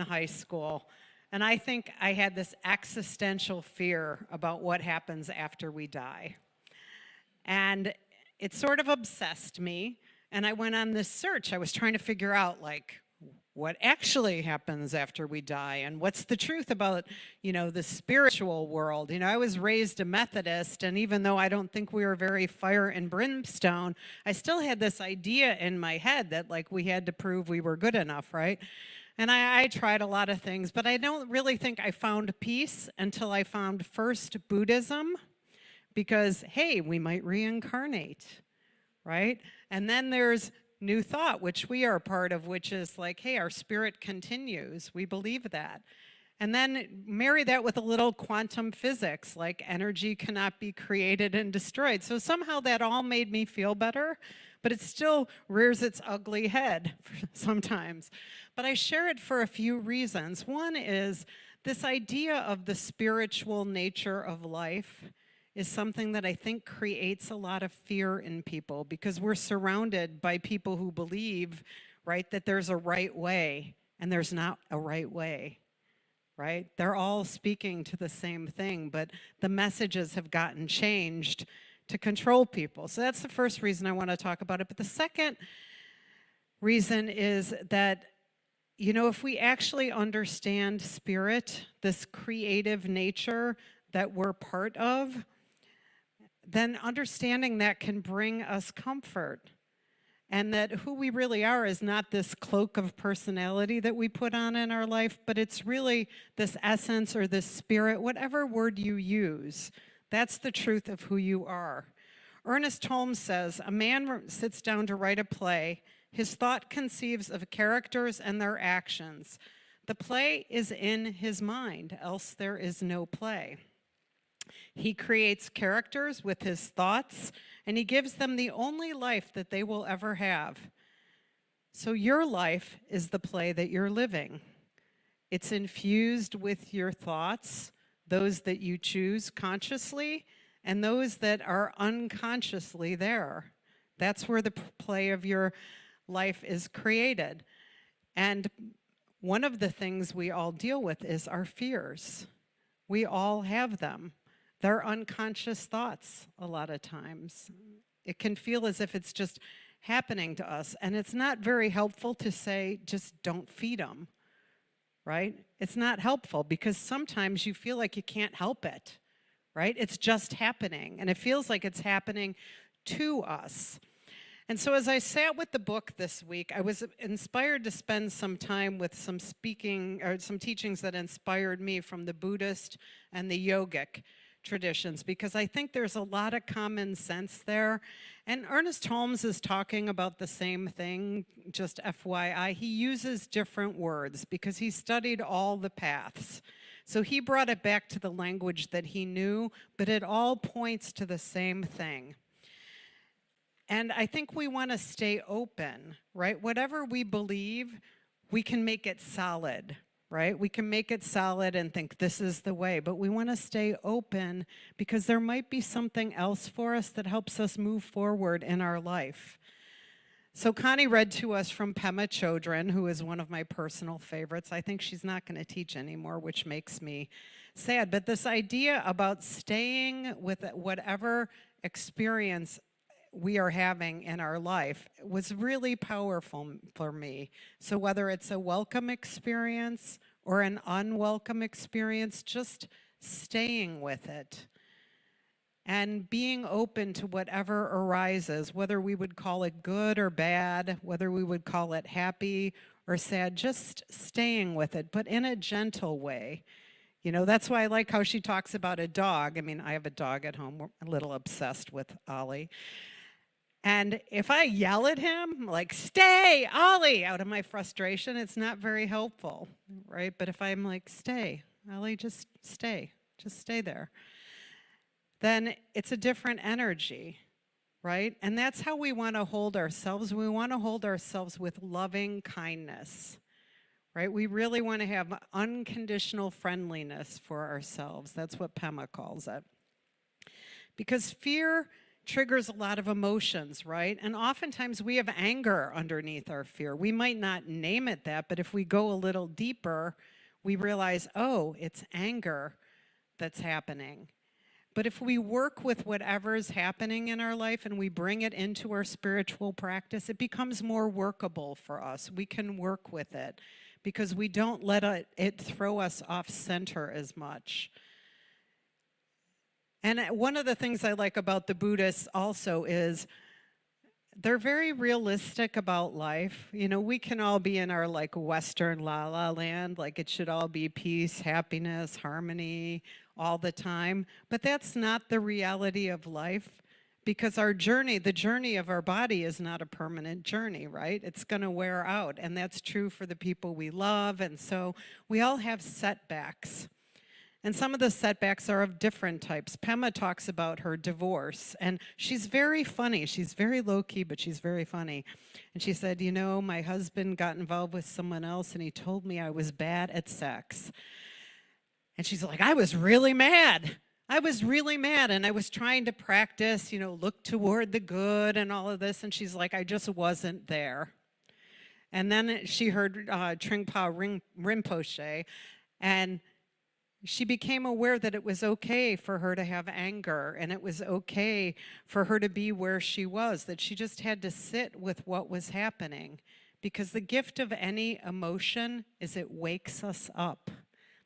in high school, and I think I had this existential fear about what happens after we die. And it sort of obsessed me, and I went on this search. I was trying to figure out, like, what actually happens after we die and what's the truth about, the spiritual world. I was raised a Methodist, and even though I don't think we were very fire and brimstone, I still had this idea in my head that, like, we had to prove we were good enough, right? And I tried a lot of things, but I don't really think I found peace until I found first Buddhism, because, hey, we might reincarnate, right? And then there's New Thought, which we are a part of, which is like, hey, our spirit continues. We believe that. And then marry that with a little quantum physics, like energy cannot be created and destroyed. So somehow that all made me feel better, but it still rears its ugly head sometimes. But I share it for a few reasons. One is this idea of the spiritual nature of life is something that I think creates a lot of fear in people, because we're surrounded by people who believe, right, that there's a right way and there's not a right way, right? They're all speaking to the same thing, but the messages have gotten changed to control people. So that's the first reason I want to talk about it. But the second reason is that, if we actually understand spirit, this creative nature that we're part of, then understanding that can bring us comfort. And that who we really are is not this cloak of personality that we put on in our life, but it's really this essence or this spirit, whatever word you use. That's the truth of who you are. Ernest Holmes says, a man sits down to write a play. His thought conceives of characters and their actions. The play is in his mind, else there is no play. He creates characters with his thoughts, and he gives them the only life that they will ever have. So your life is the play that you're living. It's infused with your thoughts, those that you choose consciously, and those that are unconsciously there. That's where the play of your life is created. And one of the things we all deal with is our fears. We all have them. They're unconscious thoughts a lot of times. It can feel as if it's just happening to us. And it's not very helpful to say, just don't feed them, right? It's not helpful, because sometimes you feel like you can't help it, right? It's just happening, and it feels like it's happening to us. And so as I sat with the book this week, I was inspired to spend some time with some teachings that inspired me from the Buddhist and the yogic traditions, because I think there's a lot of common sense there. And Ernest Holmes is talking about the same thing, just FYI. He uses different words because he studied all the paths. So he brought it back to the language that he knew, but it all points to the same thing. And I think we want to stay open, right? Whatever we believe, we can make it solid, right? We can make it solid and think this is the way, but we want to stay open because there might be something else for us that helps us move forward in our life. So Connie read to us from Pema Chodron, who is one of my personal favorites. I think she's not going to teach anymore, which makes me sad. But this idea about staying with whatever experience we are having in our life was really powerful for me. So whether it's a welcome experience or an unwelcome experience, just staying with it and being open to whatever arises, whether we would call it good or bad, whether we would call it happy or sad, just staying with it, but in a gentle way. That's why I like how she talks about a dog. I mean, I have a dog at home. We're a little obsessed with Ollie. And if I yell at him, like, stay, Ollie, out of my frustration, it's not very helpful, right? But if I'm like, stay, Ollie, just stay there, then it's a different energy, right? And that's how we want to hold ourselves. We want to hold ourselves with loving kindness, right? We really want to have unconditional friendliness for ourselves. That's what Pema calls it. Because fear triggers a lot of emotions, right? And oftentimes we have anger underneath our fear. We might not name it that, but if we go a little deeper, we realize, oh, it's anger that's happening. But if we work with whatever is happening in our life and we bring it into our spiritual practice, it becomes more workable for us. We can work with it because we don't let it throw us off center as much. And one of the things I like about the Buddhists also is they're very realistic about life. You know, we can all be in our like Western la la land, like it should all be peace, happiness, harmony all the time. But that's not the reality of life because our journey, the journey of our body is not a permanent journey, right? It's going to wear out. And that's true for the people we love. And so we all have setbacks. And some of the setbacks are of different types. Pema talks about her divorce, and she's very funny. She's very low-key, but she's very funny. And she said, you know, my husband got involved with someone else, and he told me I was bad at sex. And she's like, I was really mad. I was really mad, and I was trying to practice, you know, look toward the good and all of this, and she's like, I just wasn't there. And then she heard Trungpa Rinpoche, and she became aware that it was okay for her to have anger and it was okay for her to be where she was, that she just had to sit with what was happening. Because the gift of any emotion is it wakes us up.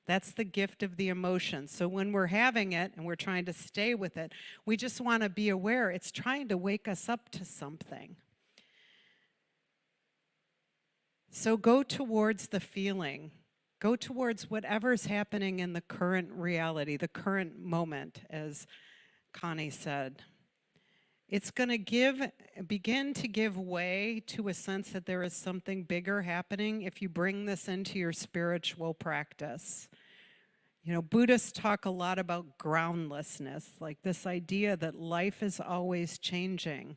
That's the gift of the emotion. So when we're having it and we're trying to stay with it, we just want to be aware it's trying to wake us up to something. So go towards the feeling. Go towards whatever's happening in the current reality, the current moment, as Connie said. It's going to begin to give way to a sense that there is something bigger happening if you bring this into your spiritual practice. You know, Buddhists talk a lot about groundlessness, like this idea that life is always changing.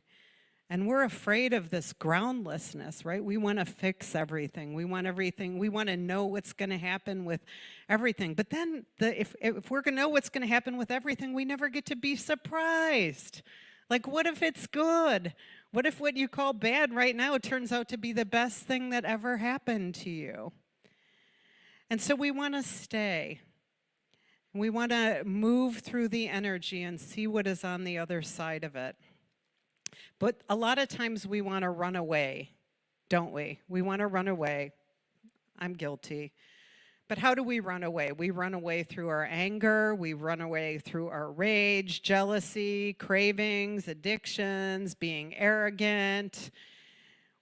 And we're afraid of this groundlessness, right? We want to fix everything. We want everything. We want to know what's going to happen with everything. But then if we're going to know what's going to happen with everything, we never get to be surprised. Like, what if it's good? What if what you call bad right now turns out to be the best thing that ever happened to you? And so we want to stay. We want to move through the energy and see what is on the other side of it. But a lot of times we want to run away, don't we? We want to run away. I'm guilty. But how do we run away? We run away through our anger. We run away through our rage, jealousy, cravings, addictions, being arrogant.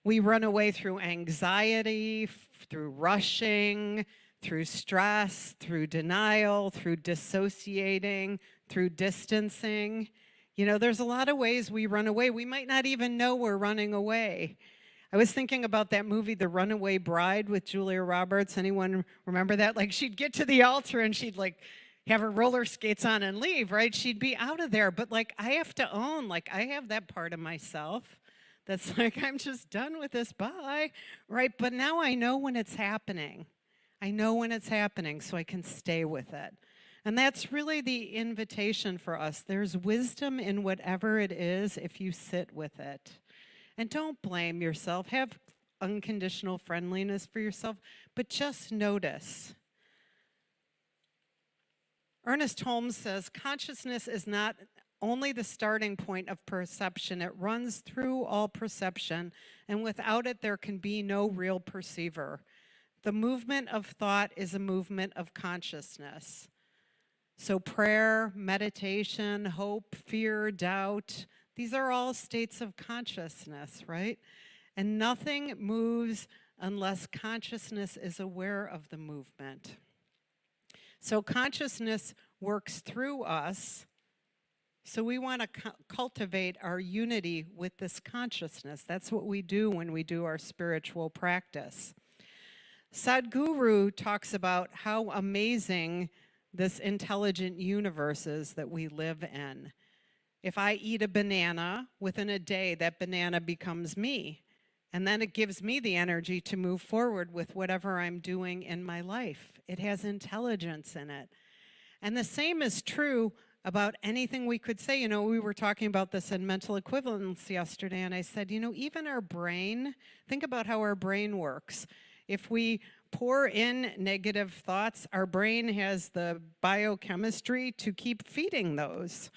We run away through anxiety, through rushing, through stress, through denial, through dissociating, through distancing. You know, there's a lot of ways we run away. We might not even know we're running away. I was thinking about that movie, The Runaway Bride with Julia Roberts. Anyone remember that? Like, she'd get to the altar and she'd like have her roller skates on and leave, right? She'd be out of there. But like, I have to own, like, I have that part of myself that's like, I'm just done with this, bye, right? But now I know when it's happening. I know when it's happening, so I can stay with it. And that's really the invitation for us. There's wisdom in whatever it is if you sit with it. And don't blame yourself. Have unconditional friendliness for yourself, but just notice. Ernest Holmes says, consciousness is not only the starting point of perception. It runs through all perception, and without it, there can be no real perceiver. The movement of thought is a movement of consciousness. So prayer, meditation, hope, fear, doubt, these are all states of consciousness, right? And nothing moves unless consciousness is aware of the movement. So consciousness works through us. So we want to cultivate our unity with this consciousness. That's what we do when we do our spiritual practice. Sadhguru talks about how amazing this intelligent universe is that we live in. If I eat a banana, within a day, that banana becomes me. And then it gives me the energy to move forward with whatever I'm doing in my life. It has intelligence in it. And the same is true about anything we could say. You know, we were talking about this in mental equivalence yesterday, and I said, you know, even our brain, think about how our brain works. If we pour in negative thoughts, our brain has the biochemistry to keep feeding those,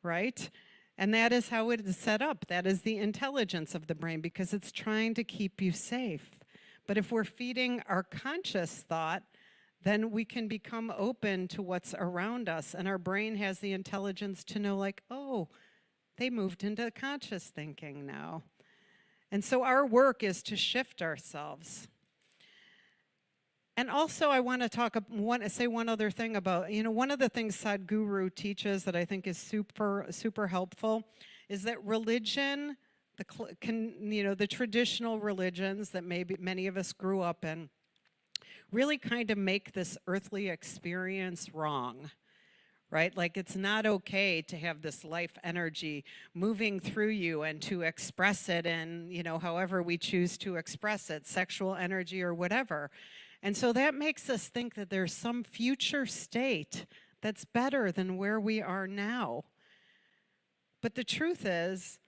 right? And that is how it is set up. That is the intelligence of the brain, because it's trying to keep you safe. But if we're feeding our conscious thought, then we can become open to what's around us. And our brain has the intelligence to know, like, oh, they moved into conscious thinking now. And so our work is to shift ourselves. And also I want to say one other thing about, you know, one of the things Sadhguru teaches that I think is super helpful is that religion, the traditional religions that maybe many of us grew up in, really kind of make this earthly experience wrong, right? Like, it's not okay to have this life energy moving through you and to express it in, you know, however we choose to express it, sexual energy or whatever. And so that makes us think that there's some future state that's better than where we are now. But the truth is,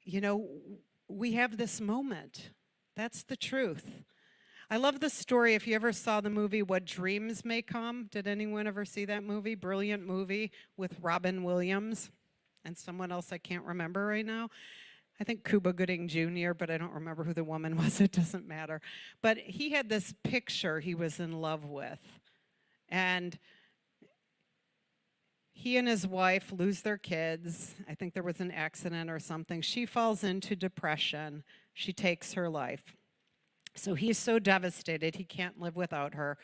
you know, we have this moment. That's the truth. I love the story, if you ever saw the movie What Dreams May Come. Did anyone ever see that movie? Brilliant movie with Robin Williams and someone else I can't remember right now. I think Cuba Gooding Jr., but I don't remember who the woman was. It doesn't matter. But he had this picture he was in love with. And he and his wife lose their kids. I think there was an accident or something. She falls into depression. She takes her life. So he's so devastated, he can't live without her.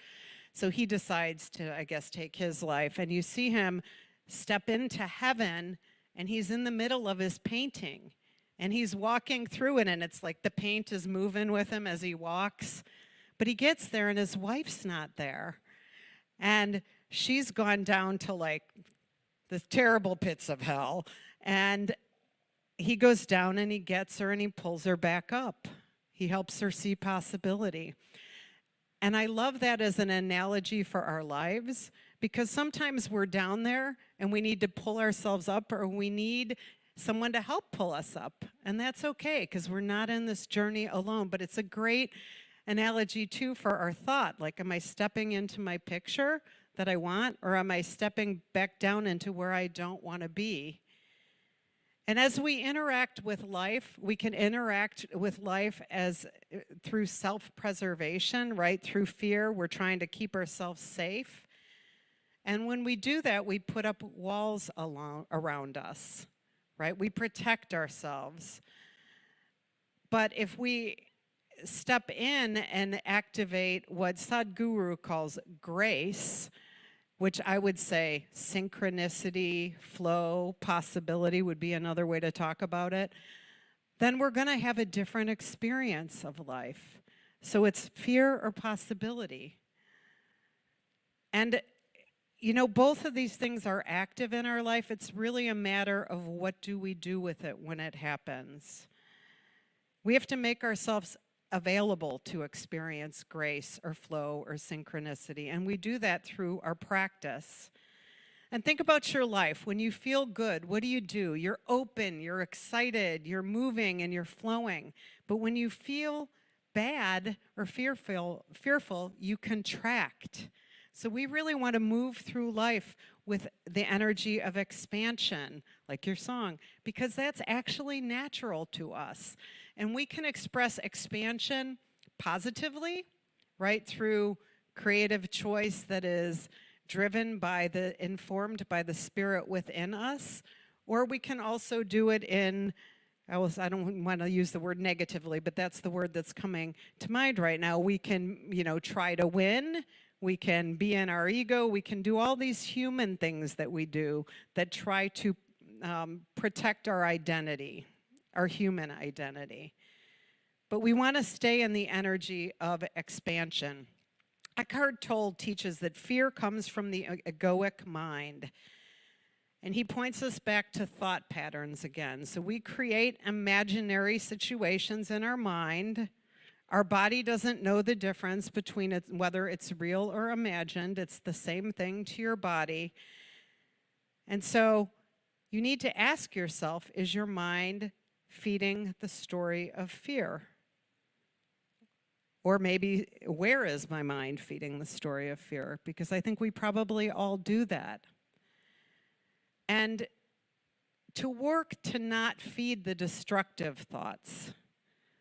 So he decides to, I guess, take his life. And you see him step into heaven, and he's in the middle of his painting. And he's walking through it, and it's like the paint is moving with him as he walks. But he gets there, and his wife's not there. And she's gone down to, like, the terrible pits of hell. And he goes down, and he gets her, and he pulls her back up. He helps her see possibility. And I love that as an analogy for our lives, because sometimes we're down there and we need to pull ourselves up, or we need someone to help pull us up. And that's okay, because we're not in this journey alone. But it's a great analogy too for our thought. Like, am I stepping into my picture that I want, or am I stepping back down into where I don't want to be? And as we interact with life, we can interact with life as through self-preservation, right? Through fear, we're trying to keep ourselves safe. And when we do that, we put up walls around us, right? We protect ourselves. But if we step in and activate what Sadhguru calls grace, which I would say synchronicity, flow, possibility would be another way to talk about it, then we're going to have a different experience of life. So it's fear or possibility. And, you know, both of these things are active in our life. It's really a matter of what do we do with it when it happens. We have to make ourselves available to experience grace or flow or synchronicity. And we do that through our practice. And think about your life. When you feel good, what do? You're open, you're excited, you're moving, and you're flowing. But when you feel bad or fearful, you contract. So we really want to move through life with the energy of expansion, like your song, because that's actually natural to us. And we can express expansion positively, right, through creative choice that is informed by the spirit within us. Or we can also do it I don't want to use the word negatively, but that's the word that's coming to mind right now. We can, try to win. We can be in our ego. We can do all these human things that we do that try to protect our identity, our human identity. But we want to stay in the energy of expansion. Eckhart Tolle teaches that fear comes from the egoic mind. And he points us back to thought patterns again. So we create imaginary situations in our mind. Our body doesn't know the difference between whether it's real or imagined. It's the same thing to your body. And so you need to ask yourself, is your mind feeding the story of fear? Or maybe, where is my mind feeding the story of fear? Because I think we probably all do that. And to work to not feed the destructive thoughts.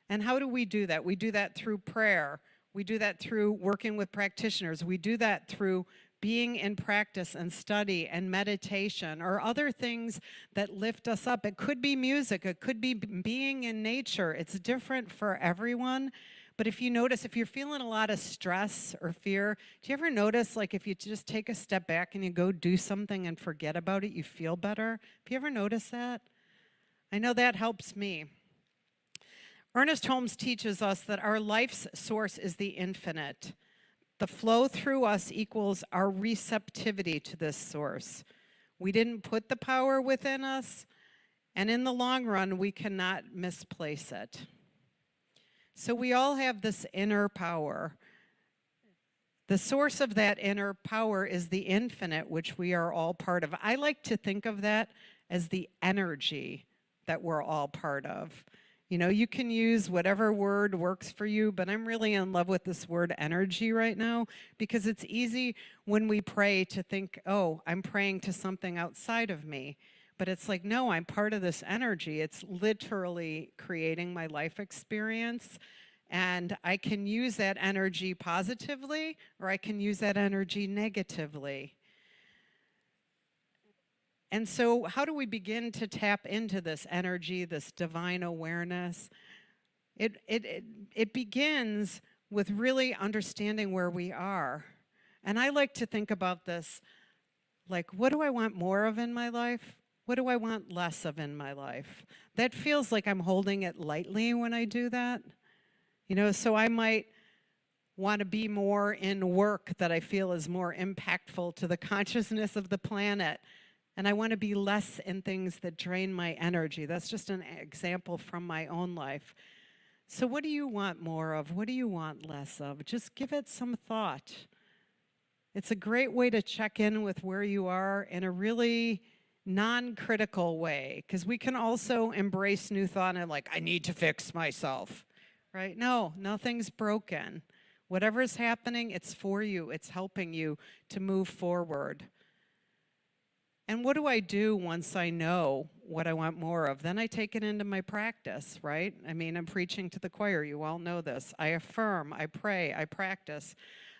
And how do we do that? We do that through prayer. We do that through working with practitioners. We do that through being in practice and study and meditation or other things that lift us up. It could be music. It could be being in nature. It's different for everyone. But if you notice, if you're feeling a lot of stress or fear, do you ever notice, like, if you just take a step back and you go do something and forget about it, you feel better? Have you ever noticed that? I know that helps me. Ernest Holmes teaches us that our life's source is the infinite. The flow through us equals our receptivity to this source. We didn't put the power within us, and in the long run, we cannot misplace it. So we all have this inner power. The source of that inner power is the infinite, which we are all part of. I like to think of that as the energy that we're all part of. You know, you can use whatever word works for you, but I'm really in love with this word energy right now because it's easy when we pray to think, oh, I'm praying to something outside of me. But it's like, no, I'm part of this energy. It's literally creating my life experience. And I can use that energy positively, or I can use that energy negatively. And so how do we begin to tap into this energy, this divine awareness? It begins with really understanding where we are. And I like to think about this like, what do I want more of in my life? What do I want less of in my life? That feels like I'm holding it lightly when I do that. You know, so I might want to be more in work that I feel is more impactful to the consciousness of the planet. And I want to be less in things that drain my energy. That's just an example from my own life. So what do you want more of? What do you want less of? Just give it some thought. It's a great way to check in with where you are in a really non-critical way, because we can also embrace new thought and like, I need to fix myself, right? No, nothing's broken. Whatever's happening, it's for you. It's helping you to move forward. And what do I do once I know what I want more of? Then I take it into my practice, right? I mean, I'm preaching to the choir. You all know this. I affirm, I pray, I practice,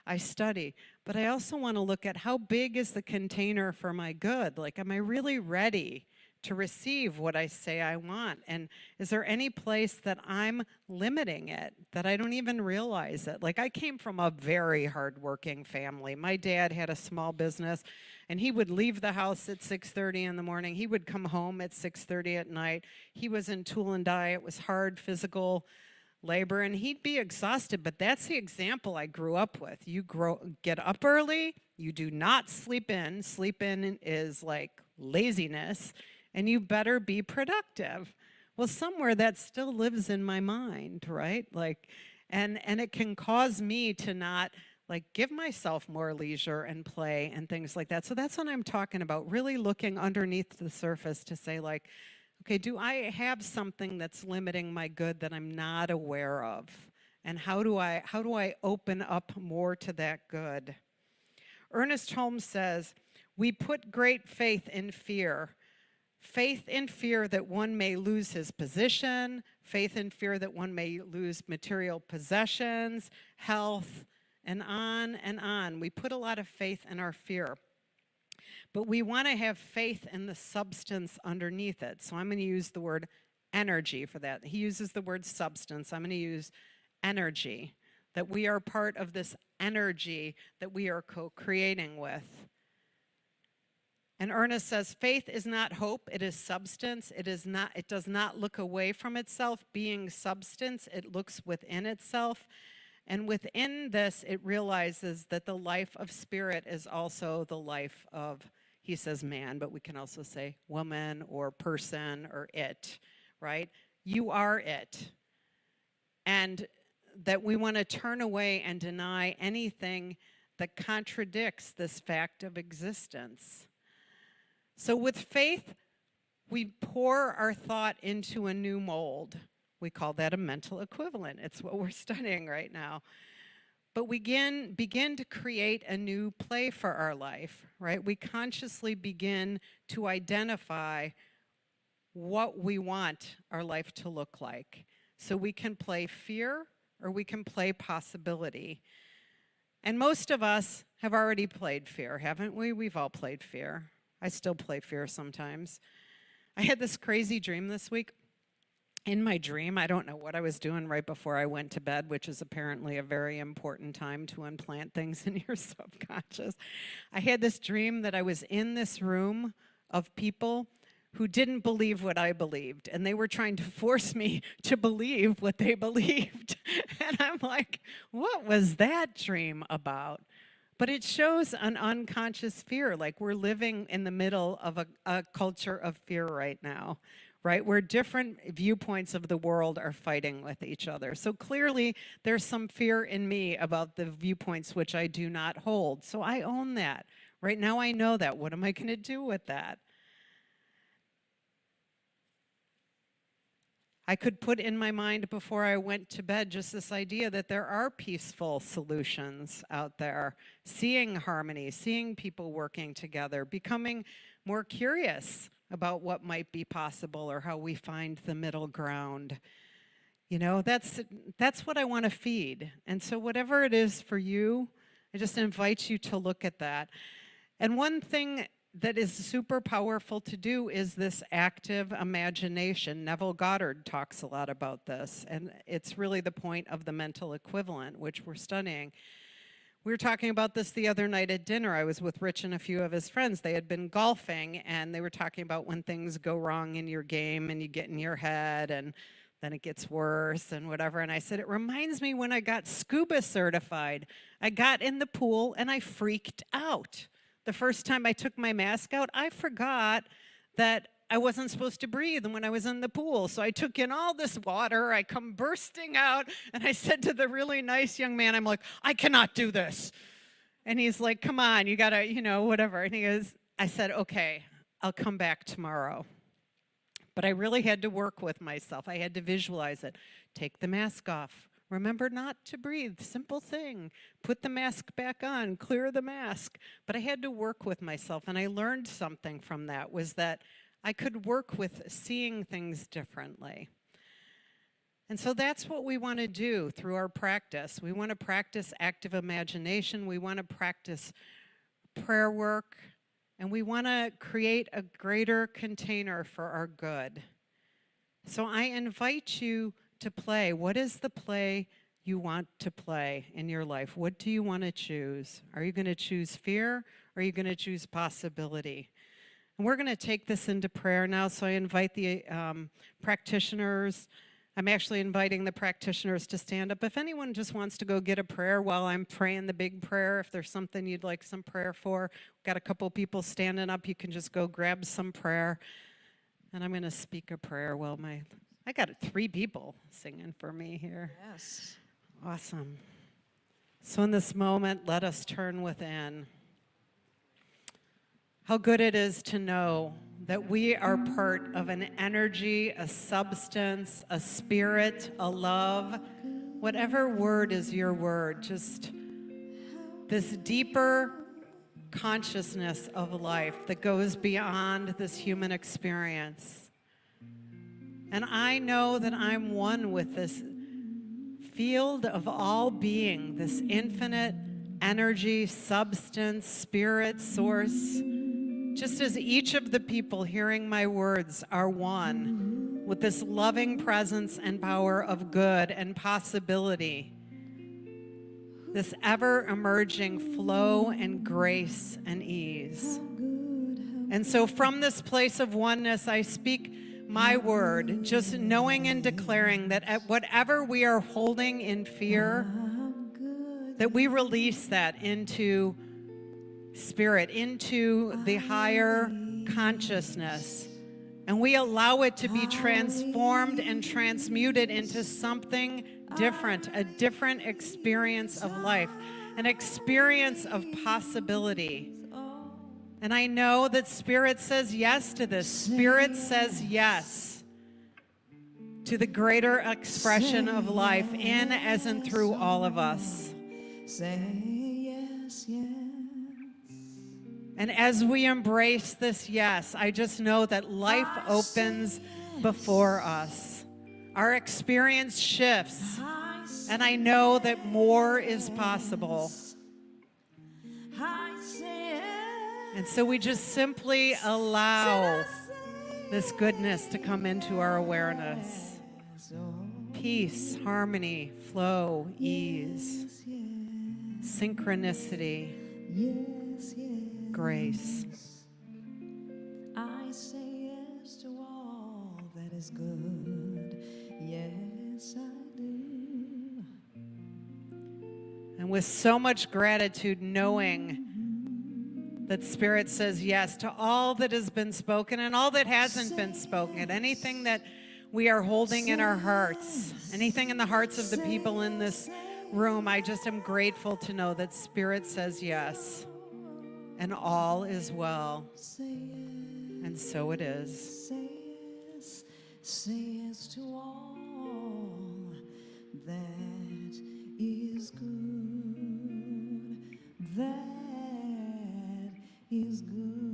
I study. But I also want to look at how big is the container for my good? Like, am I really ready to receive what I say I want? And is there any place that I'm limiting it, that I don't even realize it? Like, I came from a very hardworking family. My dad had a small business, and he would leave the house at 6:30 in the morning. He would come home at 6:30 at night. He was in tool and die. It was hard physical labor, and he'd be exhausted, but that's the example I grew up with. You get up early, you do not sleep in. Sleep in is like laziness, and you better be productive. Well, somewhere that still lives in my mind, right? Like, and it can cause me to not like give myself more leisure and play and things like that. So that's what I'm talking about, really looking underneath the surface to say like, okay, do I have something that's limiting my good that I'm not aware of? And how do I open up more to that good? Ernest Holmes says, we put great faith in fear. Faith in fear that one may lose his position, faith in fear that one may lose material possessions, health, and on and on. We put a lot of faith in our fear. But we want to have faith in the substance underneath it. So I'm going to use the word energy for that. He uses the word substance. I'm going to use energy, that we are part of this energy that we are co-creating with. And Ernest says, faith is not hope, it is substance. It does not look away from itself. Being substance, it looks within itself. And within this, it realizes that the life of spirit is also the life of, he says man, but we can also say woman or person or it, right? You are it. And that we want to turn away and deny anything that contradicts this fact of existence. So with faith, we pour our thought into a new mold. We call that a mental equivalent. It's what we're studying right now. But we begin to create a new play for our life, right? We consciously begin to identify what we want our life to look like. So we can play fear or we can play possibility. And most of us have already played fear, haven't we? We've all played fear. I still play fear sometimes. I had this crazy dream this week. In my dream, I don't know what I was doing right before I went to bed, which is apparently a very important time to implant things in your subconscious. I had this dream that I was in this room of people who didn't believe what I believed, and they were trying to force me to believe what they believed. And I'm like, what was that dream about? But it shows an unconscious fear, like we're living in the middle of a culture of fear right now, right? Where different viewpoints of the world are fighting with each other. So clearly, there's some fear in me about the viewpoints which I do not hold. So I own that. Right now I know that. What am I going to do with that? I could put in my mind before I went to bed just this idea that there are peaceful solutions out there, seeing harmony, seeing people working together, becoming more curious about what might be possible or how we find the middle ground. You know, that's what I want to feed. And so whatever it is for you, I just invite you to look at that. And one thing that is super powerful to do is this active imagination. Neville Goddard talks a lot about this, and it's really the point of the mental equivalent, which we're studying. We were talking about this the other night at dinner. I was with Rich and a few of his friends. They had been golfing, and they were talking about when things go wrong in your game and you get in your head, and then it gets worse and whatever. And I said, it reminds me when I got scuba certified. I got in the pool, and I freaked out. The first time I took my mask out, I forgot that I wasn't supposed to breathe when I was in the pool. So I took in all this water, I come bursting out, and I said to the really nice young man, I'm like, I cannot do this. And he's like, come on, you gotta, whatever. And he goes, I said, okay, I'll come back tomorrow. But I really had to work with myself. I had to visualize it. Take the mask off. Remember not to breathe, simple thing. Put the mask back on, clear the mask. But I had to work with myself, and I learned something from that, was that I could work with seeing things differently. And so that's what we want to do through our practice. We want to practice active imagination, we want to practice prayer work, and we want to create a greater container for our good. So I invite you to play. What is the play you want to play in your life? What do you want to choose? Are you going to choose fear, or are you going to choose possibility? And we're going to take this into prayer now, so I invite the practitioners. I'm actually inviting the practitioners to stand up. If anyone just wants to go get a prayer while I'm praying the big prayer, if there's something you'd like some prayer for, we've got a couple people standing up. You can just go grab some prayer. And I'm going to speak a prayer while I got 3 people singing for me here. Yes. Awesome. So in this moment, let us turn within. How good it is to know that we are part of an energy, a substance, a spirit, a love, whatever word is your word, just this deeper consciousness of life that goes beyond this human experience. And I know that I'm one with this field of all being, this infinite energy, substance, spirit, source. Just as each of the people hearing my words are one with this loving presence and power of good and possibility, this ever-emerging flow and grace and ease. And so from this place of oneness, I speak my word, just knowing and declaring that at whatever we are holding in fear, that we release that into spirit, into the higher consciousness, and we allow it to be transformed and transmuted into something different, a different experience of life, an experience of possibility. And I know that Spirit says yes to this. Spirit says yes to the greater expression of life in, as, and through all of us. Say yes, yes. And as we embrace this yes, I just know that life opens before us. Our experience shifts, and I know that more is possible. And so we just simply allow this goodness to come into our awareness. Peace, harmony, flow, ease, synchronicity, grace. I say yes to all that is good. Yes, I do. And with so much gratitude, knowing that Spirit says yes to all that has been spoken and all that hasn't been spoken, anything that we are holding in our hearts, anything in the hearts of the people in this room, I just am grateful to know that Spirit says yes, and all is well. And so it is. Say yes to all that is good. That is good.